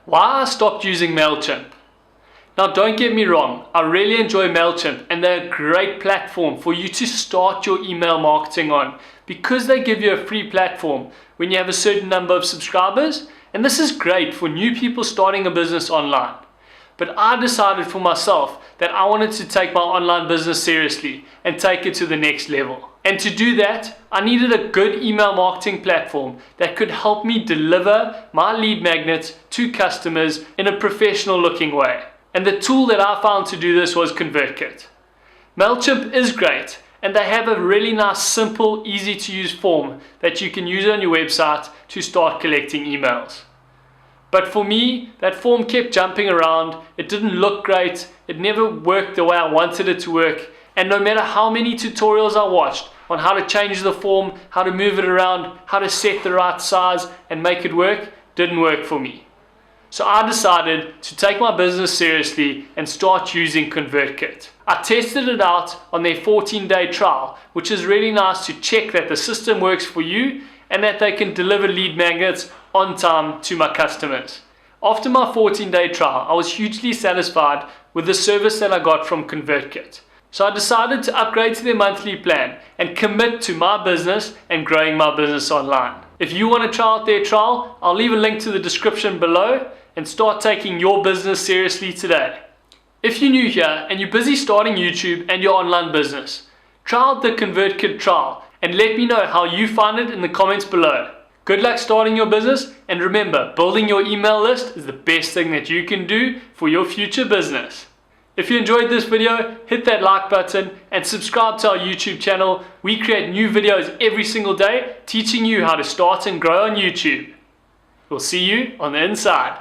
Why I stopped using Mailchimp. Now don't get me wrong, I really enjoy Mailchimp and they're a great platform for you to start your email marketing on because they give you a free platform when you have a certain number of subscribers, and this is great for new people starting a business online. But I decided for myself that I wanted to take my online business seriously and take it to the next level. And to do that, I needed a good email marketing platform that could help me deliver my lead magnets to customers in a professional looking way. And the tool that I found to do this was ConvertKit. Mailchimp is great, and they have a really nice, simple, easy to use form that you can use on your website to start collecting emails. But for me, that form kept jumping around, it didn't look great, it never worked the way I wanted it to work, and no matter how many tutorials I watched on how to change the form, how to move it around, how to set the right size and make it work, didn't work for me. So I decided to take my business seriously and start using ConvertKit. I tested it out on their 14-day trial, which is really nice to check that the system works for you and that they can deliver lead magnets on time to my customers. After my 14-day trial, I was hugely satisfied with the service that I got from ConvertKit. So I decided to upgrade to their monthly plan and commit to my business and growing my business online. If you want to try out their trial, I'll leave a link to the description below and start taking your business seriously today. If you're new here and you're busy starting YouTube and your online business, try out the ConvertKit trial and let me know how you find it in the comments below. Good luck starting your business, and remember, building your email list is the best thing that you can do for your future business. If you enjoyed this video, hit that like button and subscribe to our YouTube channel. We create new videos every single day teaching you how to start and grow on YouTube. We'll see you on the inside.